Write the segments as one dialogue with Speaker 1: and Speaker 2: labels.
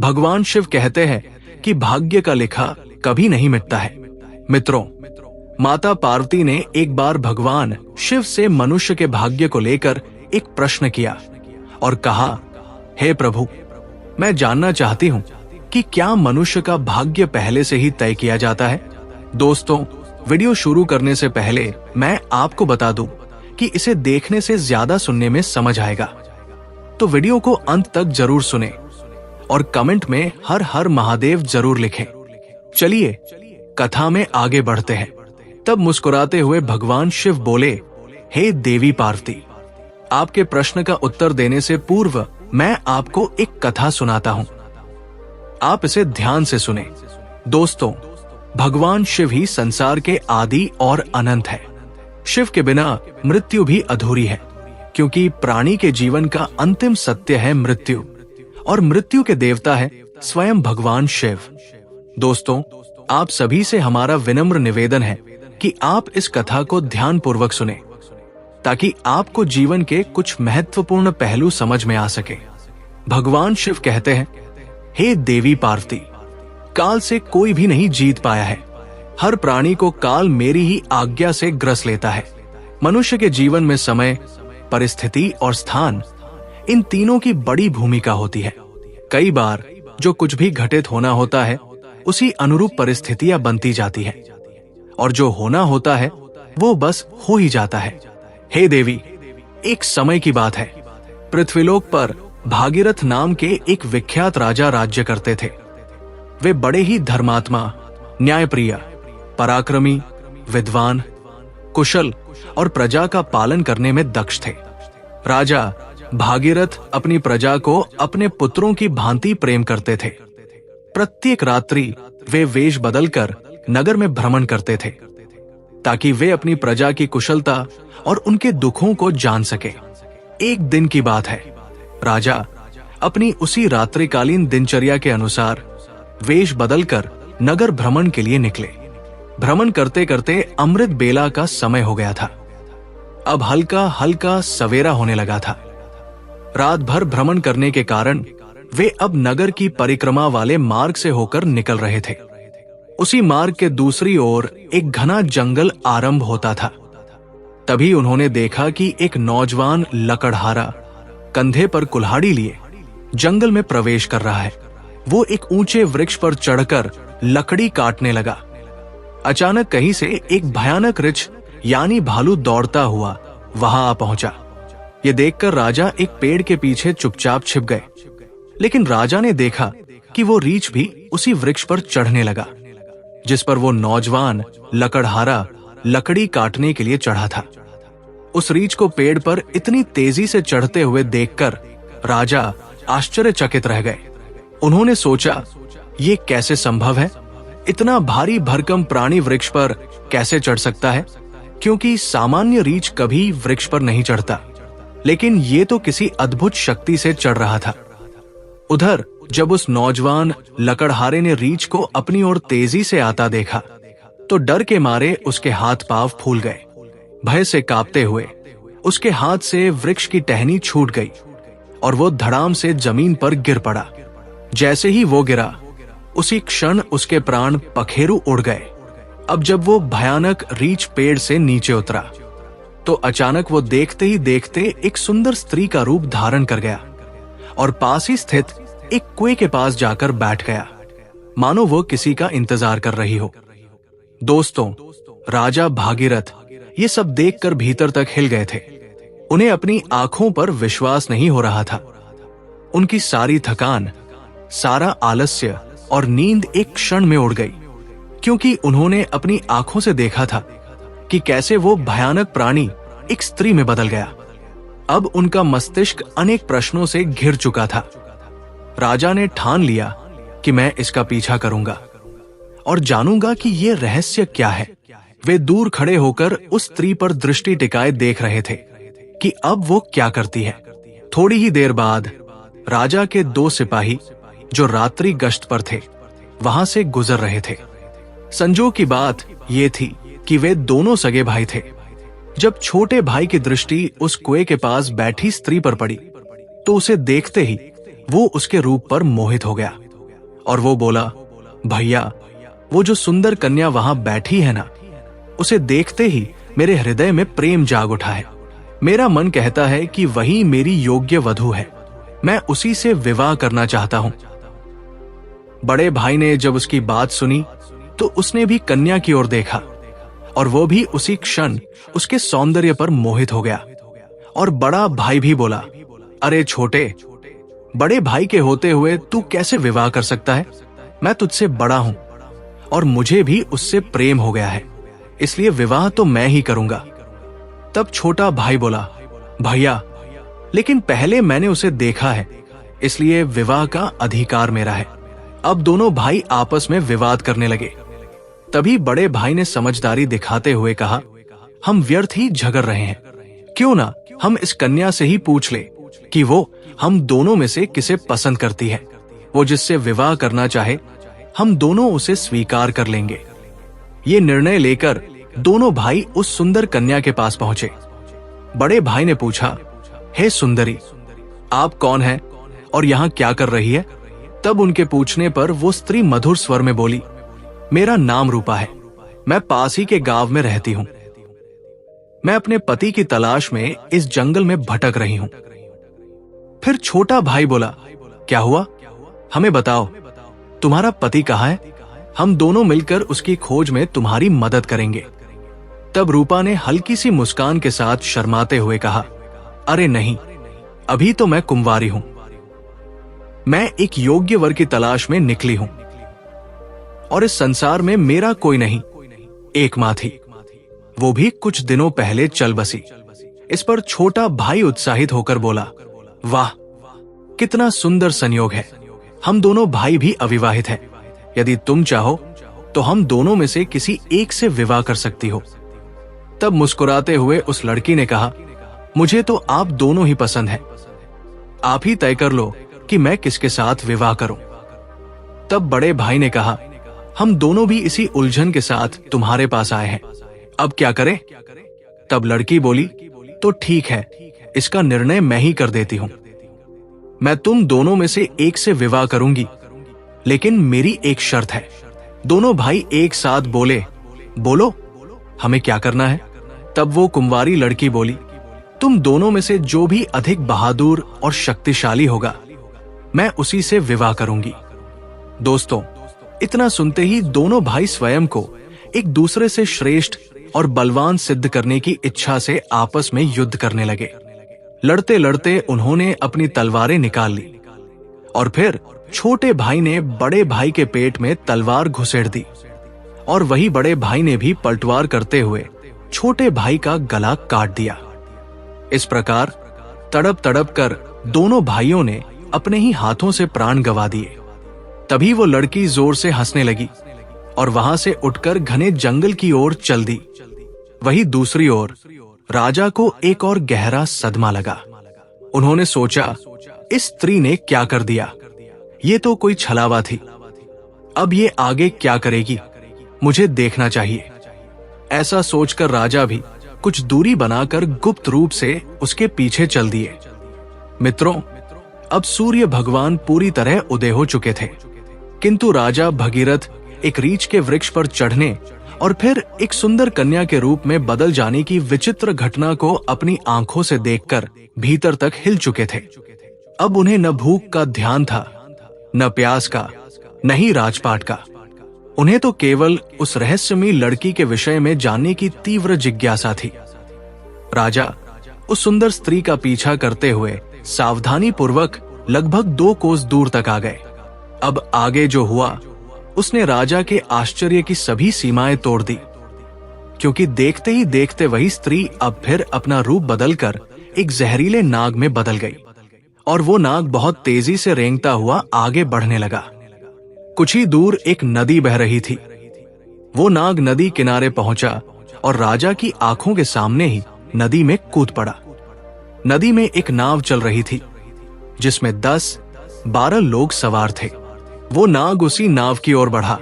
Speaker 1: भगवान शिव कहते हैं कि भाग्य का लिखा कभी नहीं मिटता है। मित्रों, माता पार्वती ने एक बार भगवान शिव से मनुष्य के भाग्य को लेकर एक प्रश्न किया और कहा, हे प्रभु, मैं जानना चाहती हूँ कि क्या मनुष्य का भाग्य पहले से ही तय किया जाता है? दोस्तों, वीडियो शुरू करने से पहले मैं आपको बता दूं कि इसे देखने से ज्यादा सुनने में समझ आएगा, तो वीडियो को अंत तक जरूर सुने और कमेंट में हर हर महादेव जरूर लिखें। चलिए कथा में आगे बढ़ते हैं। तब मुस्कुराते हुए भगवान शिव बोले, हे देवी पार्वती, आपके प्रश्न का उत्तर देने से पूर्व मैं आपको एक कथा सुनाता हूं। आप इसे ध्यान से सुने। दोस्तों, भगवान शिव ही संसार के आदि और अनंत है। शिव के बिना मृत्यु भी अधूरी है, क्योंकि प्राणी के जीवन का अंतिम सत्य है मृत्यु, और मृत्यु के देवता है स्वयं भगवान शिव। दोस्तों, आप सभी से हमारा विनम्र निवेदन है कि आप इस कथा को ध्यानपूर्वक सुने, ताकि आपको जीवन के कुछ महत्वपूर्ण पहलू समझ में आ सके। भगवान शिव कहते हैं, हे देवी पार्वती, काल से कोई भी नहीं जीत पाया है। हर प्राणी को काल मेरी ही आज्ञा से ग्रस लेता है। मनुष्य के जीवन में समय, परिस्थिति और स्थान, इन तीनों की बड़ी भूमिका होती है। कई बार जो कुछ भी घटित होना होता है उसी अनुरूप परिस्थितियां बनती जाती है, और जो होना होता है वो बस हो ही जाता है। हे देवी, एक समय की बात है, पृथ्वीलोक पर भागीरथ नाम के एक विख्यात राजा राज्य करते थे। वे बड़े ही धर्मात्मा, न्यायप्रिय, पराक्रमी, विद्वान, कुशल और प्रजा का पालन करने में दक्ष थे। राजा भागीरथ अपनी प्रजा को अपने पुत्रों की भांति प्रेम करते थे। प्रत्येक रात्रि वे वेश बदलकर नगर में भ्रमण करते थे, ताकि वे अपनी प्रजा की कुशलता और उनके दुखों को जान सके। एक दिन की बात है, राजा अपनी उसी रात्रिकालीन दिनचर्या के अनुसार वेश बदलकर नगर भ्रमण के लिए निकले। भ्रमण करते करते अमृत बेला का समय हो गया था। अब हल्का हल्का सवेरा होने लगा था। रात भर भ्रमण करने के कारण वे अब नगर की परिक्रमा वाले मार्ग से होकर निकल रहे थे। उसी मार्ग के दूसरी ओर एक घना जंगल आरंभ होता था। तभी उन्होंने देखा कि एक नौजवान लकड़हारा कंधे पर कुल्हाड़ी लिए जंगल में प्रवेश कर रहा है। वो एक ऊंचे वृक्ष पर चढ़कर लकड़ी काटने लगा। अचानक कहीं से एक भयानक रीछ यानी भालू दौड़ता हुआ वहां आ पहुंचा। ये देखकर राजा एक पेड़ के पीछे चुपचाप छिप गए। लेकिन राजा ने देखा कि वो रीछ भी उसी वृक्ष पर चढ़ने लगा, जिस पर वो नौजवान लकड़हारा लकड़ी काटने के लिए चढ़ा था। उस रीछ को पेड़ पर इतनी तेजी से चढ़ते हुए देखकर राजा आश्चर्यचकित रह गए। उन्होंने सोचा, ये कैसे संभव है? इतना भारी भरकम प्राणी वृक्ष पर कैसे चढ़ सकता है? क्योंकि सामान्य रीछ कभी वृक्ष पर नहीं चढ़ता, लेकिन ये तो किसी अद्भुत शक्ति से चढ़ रहा था। उधर जब उस नौजवान लकड़हारे ने रीछ को अपनी ओर तेजी से आता देखा, तो डर के मारे उसके हाथ पांव फूल गए। भय से कांपते हुए उसके हाथ से वृक्ष की टहनी छूट गई और वो धड़ाम से जमीन पर गिर पड़ा। जैसे ही वो गिरा, उसी क्षण उसके प्राण पखेरु उड़ गए। अब जब वो भयानक रीछ पेड़ से नीचे उतरा, तो अचानक वो देखते ही देखते एक सुंदर स्त्री का रूप धारण कर गया और पास ही स्थित एक कुएं के पास जाकर बैठ गया, मानो वो किसी का इंतजार कर रही हो। दोस्तों, राजा भागीरथ ये सब देखकर भीतर तक हिल गए थे। उन्हें अपनी आंखों पर विश्वास नहीं हो रहा था। उनकी सारी थकान, सारा आलस्य और नींद एक क्षण में उड़ गई, क्योंकि उन्होंने अपनी आंखों से देखा था कि कैसे वो भयानक प्राणी एक स्त्री में बदल गया। अब उनका मस्तिष्क अनेक प्रश्नों से घिर चुका था। राजा ने ठान लिया कि मैं इसका पीछा करूंगा और जानूंगा कि ये रहस्य क्या है। वे दूर खड़े होकर उस स्त्री पर दृष्टि टिकाए देख रहे थे कि अब वो क्या करती है। थोड़ी ही देर बाद राजा के 2 सिपाही जो रात्रि गश्त पर थे वहां से गुजर रहे थे। संजोग की बात ये थी कि वे दोनों सगे भाई थे। जब छोटे भाई की दृष्टि उस कुएं के पास बैठी स्त्री पर पड़ी, तो उसे देखते ही वो उसके रूप पर मोहित हो गया। और वो बोला, भैया, वो जो सुंदर कन्या वहां बैठी है ना, उसे देखते ही मेरे हृदय में प्रेम जाग उठा है। मेरा मन कहता है कि वही मेरी योग्य वधू है। मैं उसी से विवाह करना चाहता हूं। बड़े भाई ने जब उसकी बात सुनी तो उसने भी कन्या की ओर देखा और वो भी उसी क्षण उसके सौंदर्य पर मोहित हो गया। और बड़ा भाई भी बोला, अरे छोटे, बड़े भाई के होते हुए तू कैसे विवाह कर सकता है? मैं तुझसे बड़ा हूं और मुझे भी उससे प्रेम हो गया है, इसलिए विवाह तो मैं ही करूंगा। तब छोटा भाई बोला, भैया, लेकिन पहले मैंने उसे देखा है, इसलिए विवाह का अधिकार मेरा है। अब दोनों भाई आपस में विवाद करने लगे। तभी बड़े भाई ने समझदारी दिखाते हुए कहा, हम व्यर्थ ही झगड़ रहे हैं, क्यों ना हम इस कन्या से ही पूछ ले कि वो हम दोनों में से किसे पसंद करती है। वो जिससे विवाह करना चाहे, हम दोनों उसे स्वीकार कर लेंगे। ये निर्णय लेकर दोनों भाई उस सुंदर कन्या के पास पहुंचे। बड़े भाई ने पूछा, हे सुंदरी, आप कौन हैं और यहाँ क्या कर रही है? तब उनके पूछने पर वो स्त्री मधुर स्वर में बोली, मेरा नाम रूपा है, मैं पास ही के गांव में रहती हूं। मैं अपने पति की तलाश में इस जंगल में भटक रही हूं। फिर छोटा भाई बोला, क्या हुआ? हमें बताओ, तुम्हारा पति कहाँ है? हम दोनों मिलकर उसकी खोज में तुम्हारी मदद करेंगे। तब रूपा ने हल्की सी मुस्कान के साथ शर्माते हुए कहा, अरे नहीं, अभी तो मैं कुंवारी हूं। मैं एक योग्य वर की तलाश में निकली हूं और इस संसार में मेरा कोई नहीं, एक मां थी, वो भी कुछ दिनों पहले चल बसी। इस पर छोटा भाई उत्साहित होकर बोला, वाह, कितना सुंदर संयोग है। हम दोनों भाई भी अविवाहित हैं। यदि तुम चाहो तो हम दोनों में से किसी एक से विवाह कर सकती हो। तब मुस्कुराते हुए उस लड़की ने कहा, मुझे तो आप दोनों ही पसंद हैं। आप ही तय कर लो कि मैं किसके साथ विवाह करूं। तब बड़े भाई ने कहा, हम दोनों भी इसी उलझन के साथ तुम्हारे पास आए हैं, अब क्या करें? तब लड़की बोली, तो ठीक है, इसका निर्णय मैं ही कर देती हूं। मैं तुम दोनों में से एक से विवाह करूंगी, लेकिन मेरी एक शर्त है। दोनों भाई एक साथ बोले, बोलो, हमें क्या करना है? तब वो कुंवारी लड़की बोली, तुम दोनों में से जो भी अधिक बहादुर और शक्तिशाली होगा, मैं उसी से विवाह करूंगी। दोस्तों, इतना सुनते ही दोनों भाई स्वयं को एक दूसरे से श्रेष्ठ और बलवान सिद्ध करने की इच्छा से आपस में युद्ध करने लगे। लड़ते लड़ते उन्होंने अपनी तलवारें निकाल ली और फिर छोटे भाई ने बड़े भाई के पेट में तलवार घुसेड़ दी और वही बड़े भाई ने भी पलटवार करते हुए छोटे भाई का गला काट दिया। इस प्रकार तड़प तड़प कर दोनों भाइयों ने अपने ही हाथों से प्राण गंवा दिए। तभी वो लड़की जोर से हंसने लगी और वहां से उठकर घने जंगल की ओर चल दी। वहीं दूसरी ओर राजा को एक और गहरा सदमा लगा। उन्होंने सोचा, इस स्त्री ने क्या कर दिया? ये तो कोई छलावा थी। अब ये आगे क्या करेगी? मुझे देखना चाहिए। ऐसा सोचकर राजा भी कुछ दूरी बनाकर गुप्त रूप से उसके पीछे चल दिए। मित्रों, अब सूर्य भगवान पूरी तरह उदय हो चुके थे, किंतु राजा भगीरथ एक रीछ के वृक्ष पर चढ़ने और फिर एक सुंदर कन्या के रूप में बदल जाने की विचित्र घटना को अपनी आंखों से देखकर भीतर तक हिल चुके थे। अब उन्हें न भूख का ध्यान था, न प्यास का, न ही राजपाट का। उन्हें तो केवल उस रहस्यमयी लड़की के विषय में जानने की तीव्र जिज्ञासा थी। राजा उस सुंदर स्त्री का पीछा करते हुए सावधानी पूर्वक लगभग 2 कोस दूर तक आ गए। अब आगे जो हुआ उसने राजा के आश्चर्य की सभी सीमाएं तोड़ दी, क्योंकि देखते ही देखते वही स्त्री अब फिर अपना रूप बदलकर एक जहरीले नाग में बदल गई और वो नाग बहुत तेजी से रेंगता हुआ आगे बढ़ने लगा। कुछ ही दूर एक नदी बह रही थी। वो नाग नदी किनारे पहुंचा और राजा की आंखों के सामने ही नदी में कूद पड़ा। नदी में एक नाव चल रही थी जिसमें 10-12 लोग सवार थे। वो नाग उसी नाव की ओर बढ़ा।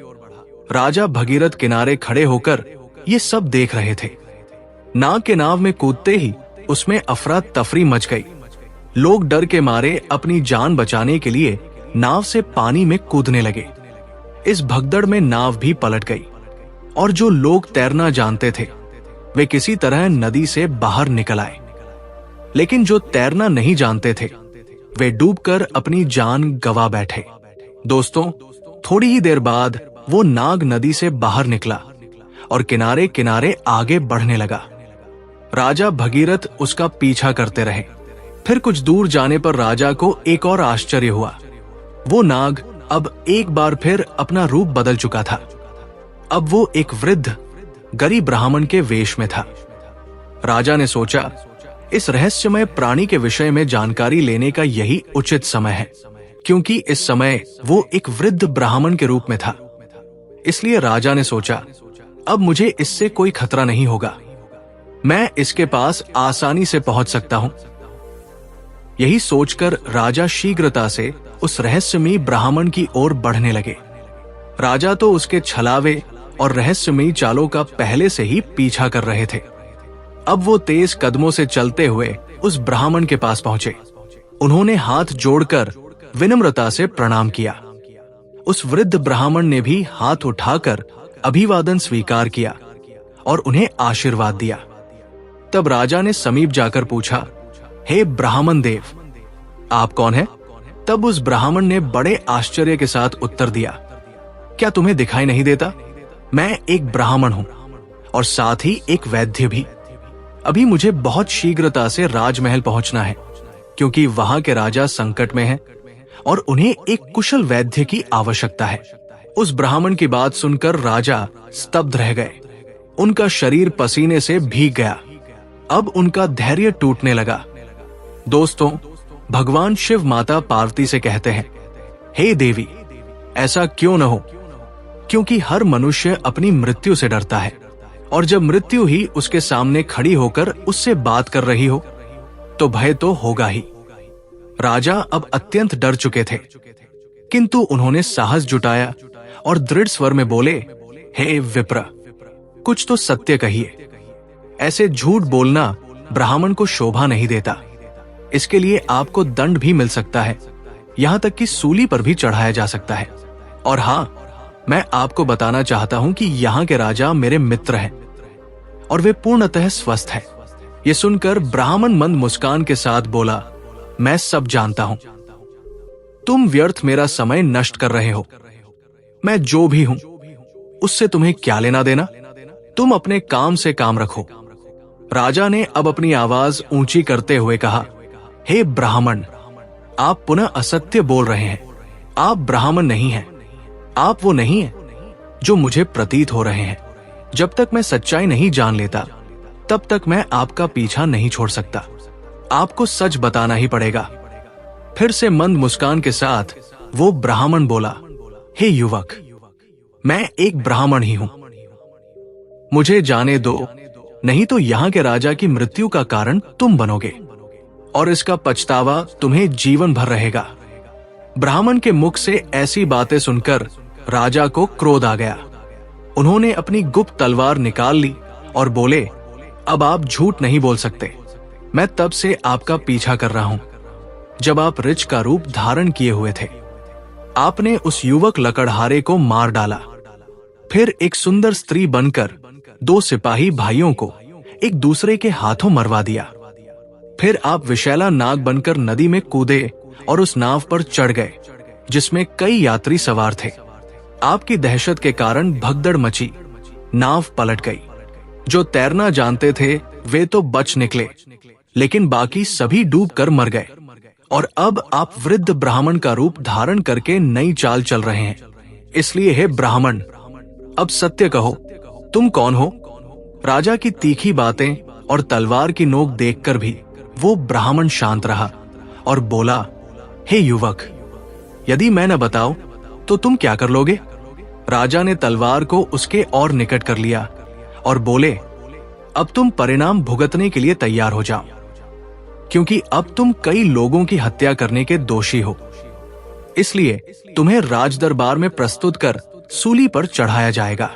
Speaker 1: राजा भगीरथ किनारे खड़े होकर ये सब देख रहे थे। नाग के नाव में कूदते ही उसमें अफरा तफरी मच गई। लोग डर के मारे अपनी जान बचाने के लिए नाव से पानी में कूदने लगे। इस भगदड़ में नाव भी पलट गई और जो लोग तैरना जानते थे वे किसी तरह नदी से बाहर निकल आए, लेकिन जो तैरना नहीं जानते थे वे डूबकर अपनी जान गंवा बैठे। दोस्तों, थोड़ी ही देर बाद वो नाग नदी से बाहर निकला और किनारे किनारे आगे बढ़ने लगा। राजा भगीरथ उसका पीछा करते रहे। फिर कुछ दूर जाने पर राजा को एक और आश्चर्य हुआ। वो नाग अब एक बार फिर अपना रूप बदल चुका था। अब वो एक वृद्ध गरीब ब्राह्मण के वेश में था। राजा ने सोचा, इस रहस्यमय प्राणी के विषय में जानकारी लेने का यही उचित समय है, क्योंकि इस समय वो एक वृद्ध ब्राह्मण के रूप में था। इसलिए राजा ने सोचा, अब मुझे इससे कोई खतरा नहीं होगा, मैं इसके पास आसानी से पहुंच सकता हूं। यही सोचकर राजा शीघ्रता से उस रहस्यमयी ब्राह्मण की ओर बढ़ने लगे। राजा तो उसके छलावे और रहस्यमयी चालों का पहले से ही पीछा कर रहे थे। अब वो तेज कदमों से चलते हुए उस ब्राह्मण के पास पहुंचे। उन्होंने हाथ जोड़कर विनम्रता से प्रणाम किया। उस वृद्ध ब्राह्मण ने भी हाथ उठाकर अभिवादन स्वीकार किया और उन्हें आशीर्वाद दिया। तब राजा ने समीप जाकर पूछा, हे ब्राह्मण देव, आप कौन हैं? तब उस ब्राह्मण ने बड़े आश्चर्य के साथ उत्तर दिया, क्या तुम्हें दिखाई नहीं देता? मैं एक ब्राह्मण हूं और साथ ही एक वैद्य भी। अभी मुझे बहुत शीघ्रता से राजमहल पहुंचना है, क्योंकि वहां के राजा संकट में हैं और उन्हें एक कुशल वैद्य की आवश्यकता है। उस ब्राह्मण की बात सुनकर राजा स्तब्ध रह गए। उनका शरीर पसीने से भीग गया। अब उनका धैर्य टूटने लगा। दोस्तों, भगवान शिव माता पार्वती से कहते हैं, हे देवी, ऐसा क्यों न हो, क्योंकि हर मनुष्य अपनी मृत्यु से डरता है और जब मृत्यु ही उसके सामने खड़ी होकर उससे बात कर रही हो तो भय तो होगा ही। राजा अब अत्यंत डर चुके थे, किंतु उन्होंने साहस जुटाया और दृढ़ स्वर में बोले, हे विप्र, कुछ तो सत्य कहिए। ऐसे झूठ बोलना ब्राह्मण को शोभा नहीं देता। इसके लिए आपको दंड भी मिल सकता है, यहां तक कि सूली पर भी चढ़ाया जा सकता है। और हाँ, मैं आपको बताना चाहता हूं कि यहाँ के राजा मेरे मित्र हैं और वे पूर्णतः स्वस्थ हैं। ये सुनकर ब्राह्मण मंद मुस्कान के साथ बोला, मैं सब जानता हूं। तुम व्यर्थ मेरा समय नष्ट कर रहे हो। मैं जो भी हूं उससे तुम्हें क्या लेना देना? तुम अपने काम से काम रखो। राजा ने अब अपनी आवाज ऊंची करते हुए कहा, हे ब्राह्मण, आप पुनः असत्य बोल रहे हैं। आप ब्राह्मण नहीं हैं। आप वो नहीं हैं जो मुझे प्रतीत हो रहे हैं। जब तक मैं सच्चाई नहीं जान लेता तब तक मैं आपका पीछा नहीं छोड़ सकता। आपको सच बताना ही पड़ेगा। फिर से मंद मुस्कान के साथ वो ब्राह्मण बोला, हे युवक, मैं एक ब्राह्मण ही हूं। मुझे जाने दो, नहीं तो यहाँ के राजा की मृत्यु का कारण तुम बनोगे और इसका पछतावा तुम्हें जीवन भर रहेगा। ब्राह्मण के मुख से ऐसी बातें सुनकर राजा को क्रोध आ गया। उन्होंने अपनी गुप्त तलवार निकाल ली और बोले, अब आप झूठ नहीं बोल सकते। मैं तब से आपका पीछा कर रहा हूं जब आप ऋच का रूप धारण किए हुए थे। आपने उस युवक लकड़हारे को मार डाला, फिर एक सुंदर स्त्री बनकर 2 सिपाही भाइयों को एक दूसरे के हाथों मरवा दिया। फिर आप विशैला नाग बनकर नदी में कूदे और उस नाव पर चढ़ गए जिसमें कई यात्री सवार थे। आपकी दहशत के कारण भगदड़ मची, नाव पलट गई। जो तैरना जानते थे वे तो बच निकले, लेकिन बाकी सभी डूबकर मर गए। और अब आप वृद्ध ब्राह्मण का रूप धारण करके नई चाल चल रहे हैं। इसलिए हे ब्राह्मण, अब सत्य कहो, तुम कौन हो? राजा की तीखी बातें और तलवार की नोक देखकर भी वो ब्राह्मण शांत रहा और बोला, हे युवक, यदि मैं न बताऊं तो तुम क्या कर लोगे? राजा ने तलवार को उसके और निकट कर लिया और बोले, अब तुम परिणाम भुगतने के लिए तैयार हो जाओ, क्योंकि अब तुम कई लोगों की हत्या करने के दोषी हो। इसलिए तुम्हें राजदरबार में प्रस्तुत कर सूली पर चढ़ाया जाएगा।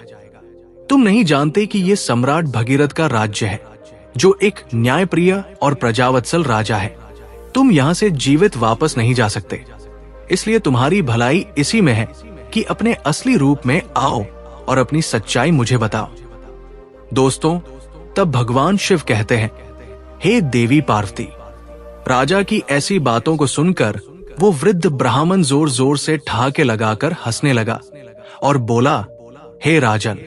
Speaker 1: तुम नहीं जानते कि ये सम्राट भगीरथ का राज्य है, जो एक न्यायप्रिय और प्रजावत्सल राजा है। तुम यहाँ से जीवित वापस नहीं जा सकते। इसलिए तुम्हारी भलाई इसी में है कि अपने असली रूप में आओ और अपनी सच्चाई मुझे बताओ। दोस्तों, तब भगवान शिव कहते हैं, हे देवी पार्वती। राजा की ऐसी बातों को सुनकर वो वृद्ध ब्राह्मण जोर जोर से ठहाके लगाकर हंसने लगा और बोला, हे राजन,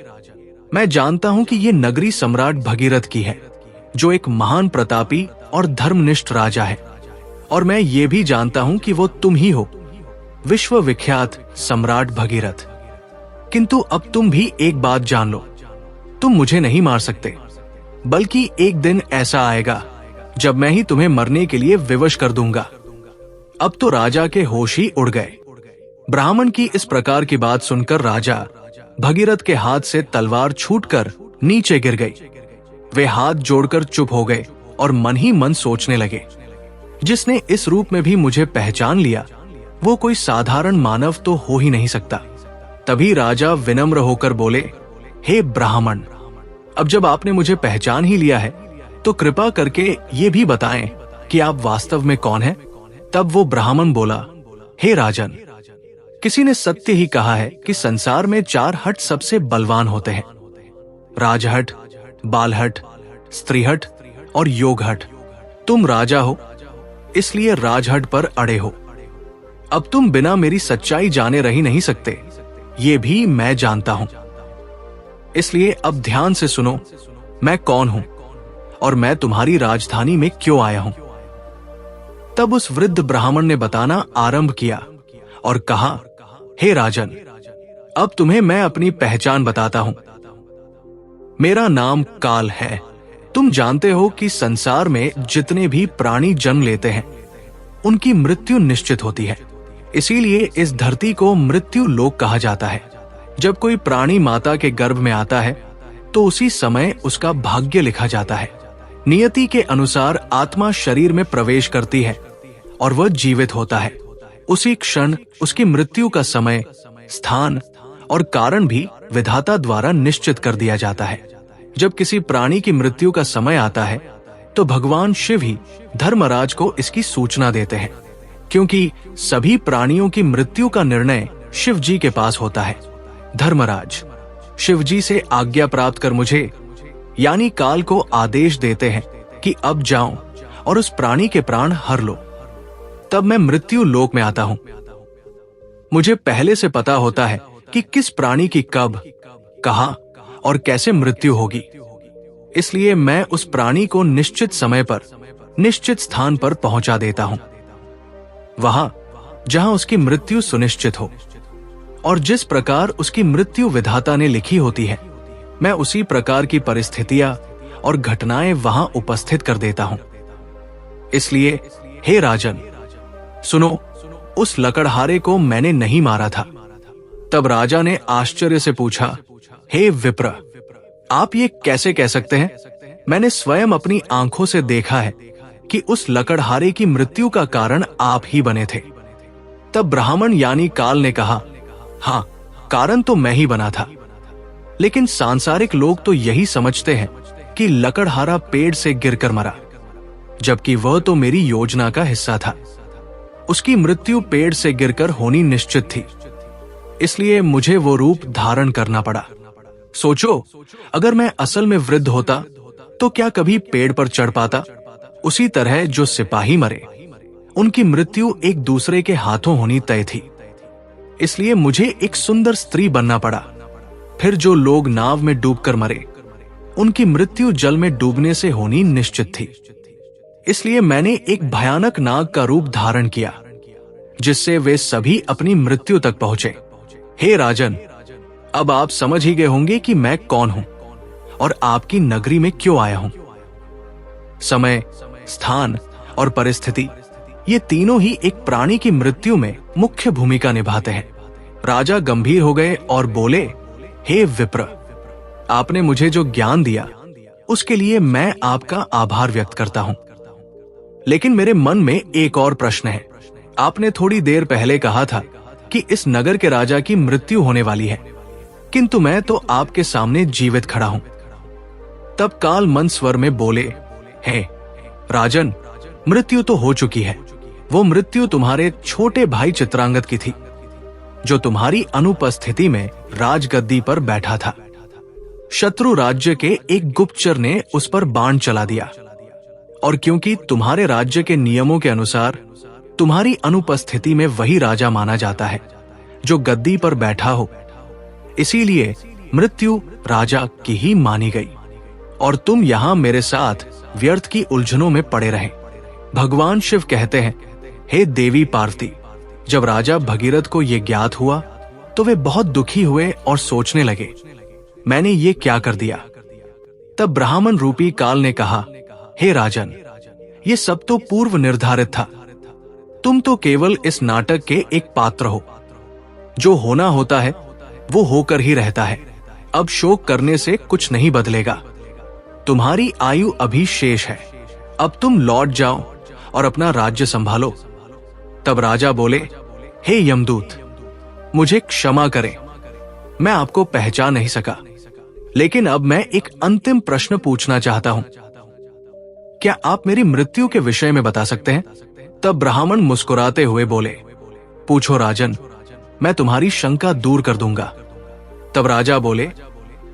Speaker 1: मैं जानता हूं कि ये नगरी सम्राट भगीरथ की है, जो एक महान प्रतापी और धर्मनिष्ठ राजा है, और मैं ये भी जानता हूं कि वो तुम ही हो, विश्व विख्यात सम्राट भगीरथ। किंतु अब तुम भी एक बात जान लो, तुम मुझे नहीं मार सकते, बल्कि एक दिन ऐसा आएगा जब मैं ही तुम्हें मरने के लिए विवश कर दूंगा। अब तो राजा के होश ही उड़ गए। ब्राह्मण की इस प्रकार की बात सुनकर राजा भगीरथ के हाथ से तलवार छूटकर नीचे गिर गई। वे हाथ जोड़कर चुप हो गए और मन ही मन सोचने लगे, जिसने इस रूप में भी मुझे पहचान लिया, वो कोई साधारण मानव तो हो ही नहीं सकता। तभी राजा विनम्र होकर बोले, हे ब्राह्मण, अब जब आपने मुझे पहचान ही लिया है तो कृपा करके ये भी बताएं कि आप वास्तव में कौन हैं। तब वो ब्राह्मण बोला, हे राजन, किसी ने सत्य ही कहा है कि संसार में 4 हट सबसे बलवान होते हैं, राजहट, बालहट, स्त्रीहट और योगहट। तुम राजा हो, इसलिए राजहट पर अड़े हो। अब तुम बिना मेरी सच्चाई जाने रह ही नहीं सकते, ये भी मैं जानता हूं। इसलिए अब ध्यान से सुनो, मैं कौन हूं और मैं तुम्हारी राजधानी में क्यों आया हूं। तब उस वृद्ध ब्राह्मण ने बताना आरंभ किया और कहा, हे राजन, अब तुम्हें मैं अपनी पहचान बताता हूं। मेरा नाम काल है। तुम जानते हो कि संसार में जितने भी प्राणी जन्म लेते हैं, उनकी मृत्यु निश्चित होती है। इसीलिए इस धरती को मृत्यु लोक कहा जाता है। जब कोई प्राणी माता के गर्भ में आता है तो उसी समय उसका भाग्य लिखा जाता है। नियति के अनुसार आत्मा शरीर में प्रवेश करती है और वह जीवित होता है। उसी क्षण उसकी मृत्यु का समय, स्थान और कारण भी विधाता द्वारा निश्चित कर दिया जाता है। जब किसी प्राणी की मृत्यु का समय आता है तो भगवान शिव ही धर्मराज को इसकी सूचना देते हैं, क्योंकि सभी प्राणियों की मृत्यु का निर्णय शिव जी के पास होता है। धर्मराज शिव जी से आज्ञा प्राप्त कर मुझे यानी काल को आदेश देते हैं कि अब जाओ और उस प्राणी के प्राण हर लो। तब मैं मृत्यु लोक में आता हूं। मुझे पहले से पता होता है कि किस प्राणी की कब, कहां और कैसे मृत्यु होगी। इसलिए मैं उस प्राणी को निश्चित समय पर निश्चित स्थान पर पहुंचा देता हूं, वहां जहां उसकी मृत्यु सुनिश्चित हो। और जिस प्रकार उसकी मृत्यु विधाता ने लिखी होती है, मैं उसी प्रकार की परिस्थितियां और घटनाएं वहां उपस्थित कर देता हूं। इसलिए हे राजन, सुनो, उस लकड़हारे को मैंने नहीं मारा था। तब राजा ने आश्चर्य से पूछा, हे विप्र, आप ये कैसे कह सकते हैं? मैंने स्वयं अपनी आंखों से देखा है कि उस लकड़हारे की मृत्यु का कारण आप ही बने थे। तब ब्राह्मण यानी काल ने कहा, हाँ, कारण तो मैं ही बना था, लेकिन सांसारिक लोग तो यही समझते हैं कि लकड़हारा पेड़ से गिरकर मरा, जबकि वह तो मेरी योजना का हिस्सा था। उसकी मृत्यु पेड़ से गिरकर होनी निश्चित थी, इसलिए मुझे वो रूप धारण करना पड़ा। सोचो, अगर मैं असल में वृद्ध होता तो क्या कभी पेड़ पर चढ़ पाता? उसी तरह जो सिपाही मरे, उनकी मृत्यु एक दूसरे के हाथों होनी तय थी, इसलिए मुझे एक सुंदर स्त्री बनना पड़ा। फिर जो लोग नाव में डूबकर मरे, उनकी मृत्यु जल में डूबने से होनी निश्चित थी, इसलिए मैंने एक भयानक नाग का रूप धारण किया, जिससे वे सभी अपनी मृत्यु तक पहुंचे। हे राजन, अब आप समझ ही गए होंगे कि मैं कौन हूं और आपकी नगरी में क्यों आया हूं। समय, स्थान और परिस्थिति, ये तीनों ही एक प्राणी की मृत्यु में मुख्य भूमिका निभाते हैं। राजा गंभीर हो गए और बोले, हे विप्र, आपने मुझे जो ज्ञान दिया उसके लिए मैं आपका आभार व्यक्त करता हूं। लेकिन मेरे मन में एक और प्रश्न है। आपने थोड़ी देर पहले कहा था कि इस नगर के राजा की मृत्यु होने वाली है, किंतु मैं तो आपके सामने जीवित खड़ा हूं। तब काल मंद स्वर में बोले, हे राजन, मृत्यु तो हो चुकी है, वो मृत्यु तुम्हारे छोटे भाई चित्रांगद की थी, जो तुम्हारी अनुपस्थिति में राजगद्दी पर बैठा था। शत्रु राज्य के एक गुप्तचर ने उस पर बाण चला दिया, और क्योंकि तुम्हारे राज्य के नियमों के अनुसार तुम्हारी अनुपस्थिति में वही राजा माना जाता है जो गद्दी पर बैठा हो, इसीलिए मृत्यु राजा की ही मानी गई और तुम यहां मेरे साथ व्यर्थ की उलझनों में पड़े रहे। भगवान शिव कहते हैं, हे देवी पार्वती, जब राजा भगीरथ को यह ज्ञात हुआ तो वे बहुत दुखी हुए और सोचने लगे, मैंने ये क्या कर दिया। तब ब्राह्मण रूपी काल ने कहा, हे राजन, ये सब तो पूर्व निर्धारित था। तुम तो केवल इस नाटक के एक पात्र हो। जो होना होता है वो होकर ही रहता है। अब शोक करने से कुछ नहीं बदलेगा। तुम्हारी आयु अभी शेष है। अब तुम लौट जाओ और अपना राज्य संभालो। तब राजा बोले, हे यमदूत, मुझे क्षमा करें, मैं आपको पहचान नहीं सका, लेकिन अब मैं एक अंतिम प्रश्न पूछना चाहता हूं। क्या आप मेरी मृत्यु के विषय में बता सकते हैं? तब ब्राह्मण मुस्कुराते हुए बोले, पूछो राजन, मैं तुम्हारी शंका दूर कर दूंगा। तब राजा बोले,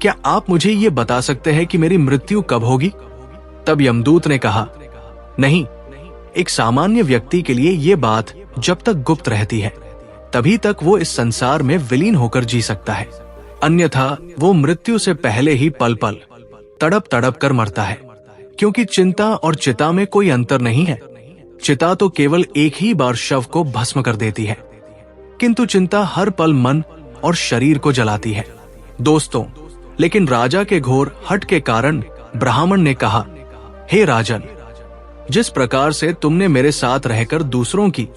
Speaker 1: क्या आप मुझे ये बता सकते हैं कि मेरी मृत्यु कब होगी? तब यमदूत ने कहा, नहीं, एक सामान्य व्यक्ति के लिए ये बात जब तक गुप्त रहती है तभी तक वो इस संसार में विलीन होकर जी सकता है, अन्यथा वो मृत्यु से पहले ही पल पल तड़प तड़प कर मरता है। क्योंकि चिंता और चिता में कोई अंतर नहीं है। चिता तो केवल एक ही बार शव को भस्म कर देती है, किंतु चिंता हर पल मन और शरीर को जलाती है। दोस्तों, लेकिन राजा के घोर हठ के कारण ब्राह्मण ने कहा, हे राजन, जिस प्रकार से तुमने मेरे साथ रहकर दूसरों की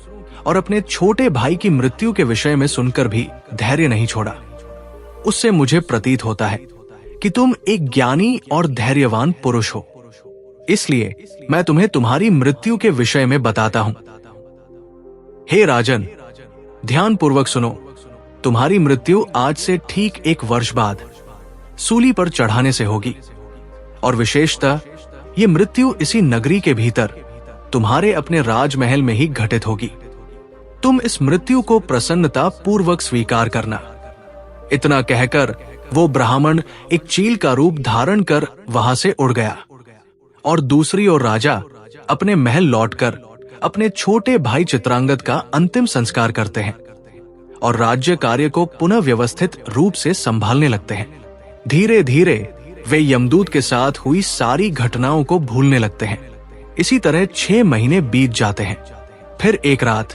Speaker 1: और अपने छोटे भाई की मृत्यु के विषय में सुनकर भी धैर्य नहीं छोड़ा, उससे मुझे प्रतीत होता है कि तुम एक ज्ञानी और धैर्यवान पुरुष हो। इसलिए मैं तुम्हें तुम्हारी मृत्यु के विषय में बताता हूं। हे राजन, ध्यान पूर्वक सुनो। तुम्हारी मृत्यु आज से ठीक 1 वर्ष बाद सूली पर चढ़ाने से होगी, और विशेषतः ये मृत्यु इसी नगरी के भीतर तुम्हारे अपने राजमहल में ही घटित होगी। तुम इस मृत्यु को प्रसन्नता पूर्वक स्वीकार करना। इतना कहकर वो ब्राह्मण एक चील का रूप धारण कर वहां से उड़ गया, और दूसरी ओर राजा अपने महल लौटकर अपने छोटे भाई चित्रांगद का अंतिम संस्कार करते हैं और राज्य कार्य को पुनः व्यवस्थित रूप से संभालने लगते हैं। धीरे धीरे वे यमदूत के साथ हुई सारी घटनाओं को भूलने लगते हैं। इसी तरह 6 महीने बीत जाते हैं। फिर एक रात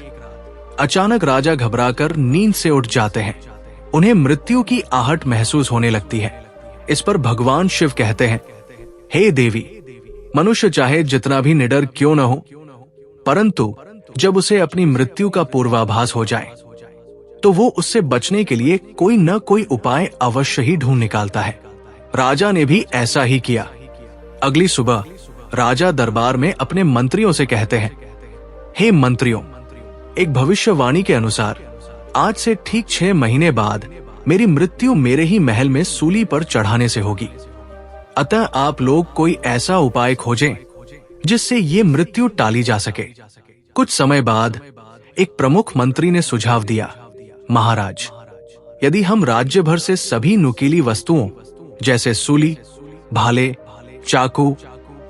Speaker 1: अचानक राजा घबराकर नींद से उठ जाते हैं। उन्हें मृत्यु की आहट महसूस होने लगती है। इस पर भगवान शिव कहते हैं, हे देवी, मनुष्य चाहे जितना भी निडर क्यों न हो, परंतु जब उसे अपनी मृत्यु का पूर्वाभास हो जाए तो वो उससे बचने के लिए कोई न कोई उपाय अवश्य ही ढूंढ निकालता है। राजा ने भी ऐसा ही किया। अगली सुबह राजा दरबार में अपने मंत्रियों से कहते हैं, हे मंत्रियों, एक भविष्यवाणी के अनुसार आज से ठीक 6 महीने बाद मेरी मृत्यु मेरे ही महल में सूली पर चढ़ाने से होगी। अतः आप लोग कोई ऐसा उपाय खोजें जिससे ये मृत्यु टाली जा सके। कुछ समय बाद एक प्रमुख मंत्री ने सुझाव दिया, महाराज, यदि हम राज्य भर से सभी नुकीली वस्तुओं जैसे सूली, भाले, चाकू,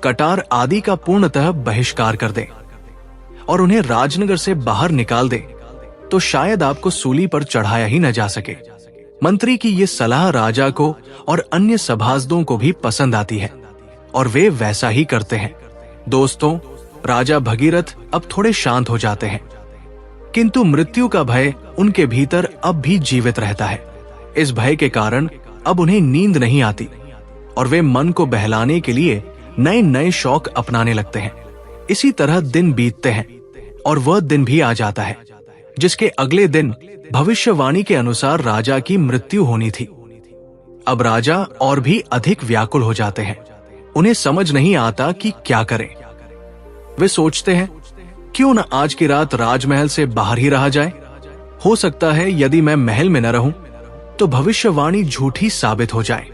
Speaker 1: कटार आदि का पूर्णतः बहिष्कार कर दें और उन्हें राजनगर से बाहर निकाल दें, तो शायद आपको सूली पर चढ़ाया ही न जा सके। मंत्री की ये सलाह राजा को और अन्य सभासदों को भी पसंद आती है और वे वैसा ही करते हैं। दोस्तों, राजा भगीरथ अब थोड़े शांत हो जाते हैं, किंतु मृत्यु का भय उनके भीतर अब भी जीवित रहता है। इस भय के कारण अब उन्हें नींद नहीं आती और वे मन को बहलाने के लिए नए नए शौक अपनाने लगते हैं। इसी तरह दिन बीतते हैं और वह दिन भी आ जाता है जिसके अगले दिन भविष्यवाणी के अनुसार राजा की मृत्यु होनी थी। अब राजा और भी अधिक व्याकुल हो जाते हैं। उन्हें समझ नहीं आता कि क्या करें। वे सोचते हैं, क्यों न आज की रात राजमहल से बाहर ही रहा जाए। हो सकता है यदि मैं महल में न रहूं तो भविष्यवाणी झूठी साबित हो जाए।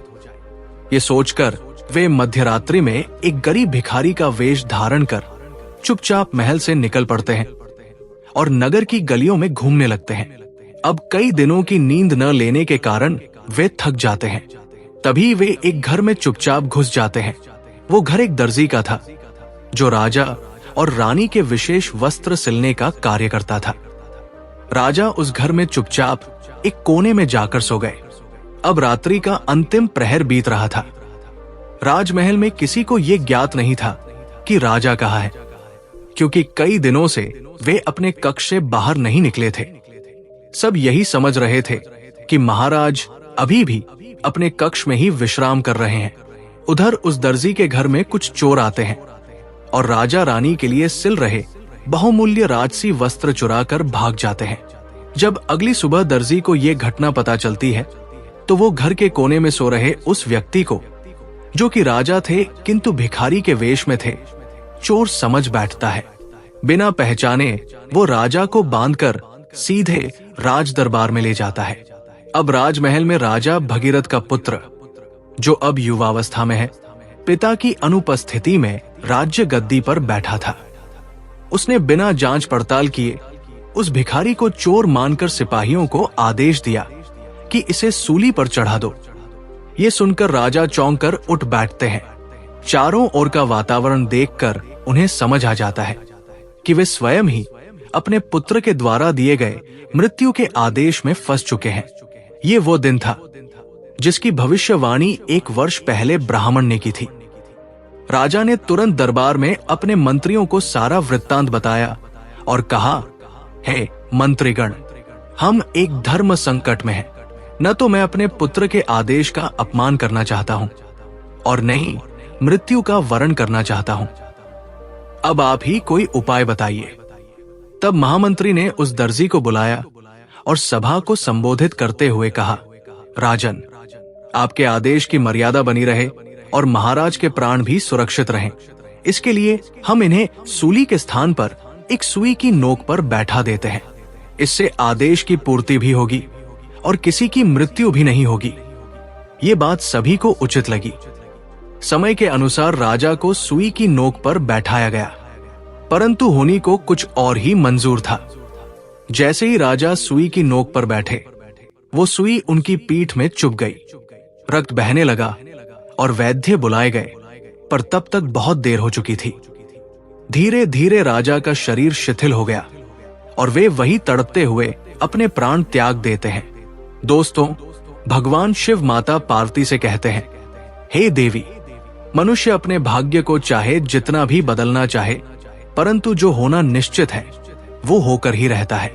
Speaker 1: ये सोचकर वे मध्यरात्रि में एक गरीब भिखारी का वेश धारण कर चुपचाप महल से निकल पड़ते हैं और नगर की गलियों में घूमने लगते हैं। अब कई दिनों की नींद न लेने के कारण वे थक जाते हैं। तभी वे एक घर में चुपचाप घुस जाते हैं। वो घर एक दर्जी का था, जो राजा और रानी के विशेष वस्त्र सिलने का कार्य करता था। राजा उस घर में चुपचाप एक कोने में जाकर सो गए। अब रात्रि का अंतिम प्रहर बीत रहा था। राजमहल में किसी को यह ज्ञात नहीं था कि राजा कहाँ है, क्योंकि कई दिनों से वे अपने कक्ष से बाहर नहीं निकले थे। सब यही समझ रहे थे कि महाराज अभी भी अपने कक्ष में ही विश्राम कर रहे हैं। उधर उस दर्जी के घर में कुछ चोर आते हैं और राजा रानी के लिए सिल रहे बहुमूल्य राजसी वस्त्र चुराकर भाग जाते हैं। जब अगली सुबह दर्जी को यह घटना पता चलती है तो वो घर के कोने में सो रहे उस व्यक्ति को, जो कि राजा थे किंतु भिखारी के वेश में थे, चोर समझ बैठता है। बिना पहचाने वो राजा को बांधकर सीधे राज दरबार में ले जाता है। अब राजमहल में राजा भगीरथ का पुत्र, जो अब युवावस्था में है, पिता की अनुपस्थिति में राज्य गद्दी पर बैठा था। उसने बिना जांच पड़ताल किए उस भिखारी को चोर मानकर सिपाहियों को आदेश दिया कि इसे सूली पर चढ़ा दो। ये सुनकर राजा चौंक कर उठ बैठते हैं। चारों ओर का वातावरण देखकर उन्हें समझ आ जाता है कि वे स्वयं ही अपने पुत्र के द्वारा दिए गए मृत्यु के आदेश में फंस चुके हैं। ये वो दिन था जिसकी भविष्यवाणी 1 वर्ष पहले ब्राह्मण ने की थी। राजा ने तुरंत दरबार में अपने मंत्रियों को सारा वृत्तांत बताया और कहा, हे मंत्रीगण, हम एक धर्म संकट में हैं। न तो मैं अपने पुत्र के आदेश का अपमान करना चाहता हूं और न ही मृत्यु का वरण करना चाहता हूं। अब आप ही कोई उपाय बताइए। तब महामंत्री ने उस दर्जी को बुलाया और सभा को संबोधित करते हुए कहा, राजन, आपके आदेश की मर्यादा बनी रहे और महाराज के प्राण भी सुरक्षित रहें। इसके लिए हम इन्हें सूली के स्थान पर एक सुई की नोक पर बैठा देते हैं। इससे आदेश की पूर्ति भी होगी और किसी की मृत्यु भी नहीं होगी। ये बात सभी को उचित लगी। समय के अनुसार राजा को सुई की नोक पर बैठाया गया, परंतु होनी को कुछ और ही मंजूर था। जैसे ही राजा सुई की नोक पर बैठे, वो सुई उनकी पीठ में चुभ गई। रक्त बहने लगा और वैद्य बुलाए गए, पर तब तक बहुत देर हो चुकी थी। धीरे धीरे राजा का शरीर शिथिल हो गया और वे वही तड़पते हुए अपने प्राण त्याग देते हैं। दोस्तों, भगवान शिव माता पार्वती से कहते हैं, हे देवी, मनुष्य अपने भाग्य को चाहे जितना भी बदलना चाहे, परंतु जो होना निश्चित है वो होकर ही रहता है।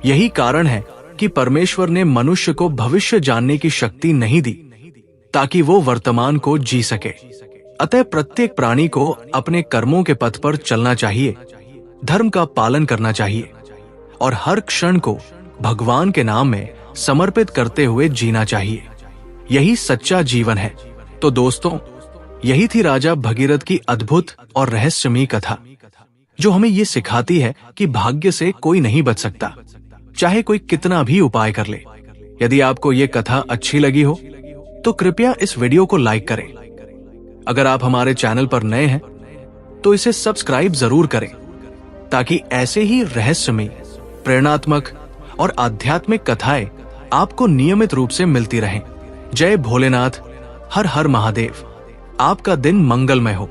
Speaker 1: यही कारण है कि परमेश्वर ने मनुष्य को भविष्य जानने की शक्ति नहीं दी, ताकि वो वर्तमान को जी सके। अतः प्रत्येक प्राणी को अपने कर्मों के पथ पर चलना चाहिए, धर्म का पालन करना चाहिए और हर क्षण को भगवान के नाम में समर्पित करते हुए जीना चाहिए। यही सच्चा जीवन है। तो दोस्तों, यही थी राजा भगीरथ की अद्भुत और रहस्यमयी कथा, जो हमें ये सिखाती है कि भाग्य से कोई नहीं बच सकता, चाहे कोई कितना भी उपाय कर ले। यदि आपको ये कथा अच्छी लगी हो तो कृपया इस वीडियो को लाइक करें। अगर आप हमारे चैनल पर नए हैं तो इसे सब्सक्राइब जरूर करें, ताकि ऐसे ही रहस्यमयी, प्रेरणात्मक और आध्यात्मिक कथाएं आपको नियमित रूप से मिलती रहें। जय भोलेनाथ, हर हर महादेव। आपका दिन मंगलमय हो।